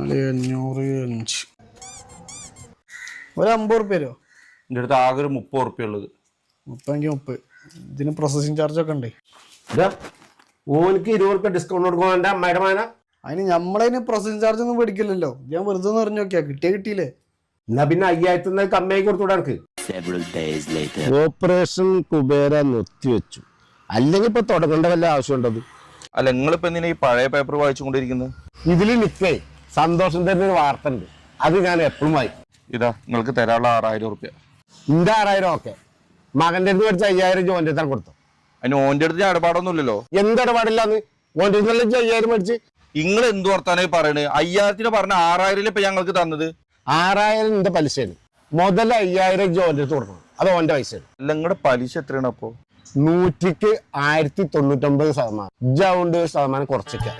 4505 ഒരു 50 റുപ്യ തരുമോ? എൻ്റെ അടുത്ത് ആകെ ഒരു 30 റുപ്യ ഉള്ളത്. 30 ഇതിന് പ്രോസസിങ് ചാർജ് ഒക്കെ ഉണ്ട്. ഓനക്ക് 20 റുപ്യ ഡിസ്കൗണ്ട് കൊടുക്കും എൻ്റെ അമ്മയുടെ മാന. അതിന് നമ്മളതിന് പ്രോസസിങ് ചാർജ് ഒന്നും മേടിക്കില്ലല്ലോ. ഞാൻ വെറുതെ പറഞ്ഞു നോക്കിയാ കിട്ടിയില്ലേ. എന്നാ പിന്നെ 5000 കമ്മിയായി കൊടുത്തൂടെ എനിക്ക്. ഓപ്പറേഷൻ കുബേര നിർത്തിവെച്ചു, അല്ലെങ്കിൽ ഇപ്പൊ തുടങ്ങേണ്ട വല്ല ആവശ്യമുണ്ടത്? അല്ല, നിങ്ങളിപ്പോ എന്തിനാ ഈ പഴയ പേപ്പർ വായിച്ചുകൊണ്ടിരിക്കുന്നത്? ഇതിൽ നിൽക്കേ സന്തോഷം തരുന്ന ഒരു വാർത്ത ഉണ്ട്, അത് ഞാൻ എപ്പോഴും വായിക്കും. ഇതാ നിങ്ങൾക്ക് തരാനുള്ള 6000 റുപ്യ. എന്റെ 6000 ഓക്കെ, മകന്റെ അടുത്ത് മേടിച്ച 5000 ജോന്റെ അടുത്താണ് കൊടുത്തു. അതിന് ഓൻ്റെ അടുത്ത് ഇടപാടൊന്നും ഇല്ലല്ലോ. എന്ത് ഇടപാടില്ലാന്ന്? ഓന്റെ അടുത്ത് 5000 മേടിച്ച് നിങ്ങൾ എന്ത് വർത്താനായി പറയണേ? 5000 പറഞ്ഞ 6000 ഇപ്പൊ ഞങ്ങൾക്ക് തന്നത്. 6000 എന്റെ പലിശയാണ്, മുതൽ 5000 ജോന്റെ അടുത്ത് കൊടുക്കണം, അത് ഓന്റെ പൈസയാണ്. അല്ല, നിങ്ങളുടെ പലിശ എത്രയാണ് അപ്പോ? 100ക്ക് 1099%. ജൗണ്ട് 1% കുറച്ചിക്കാം.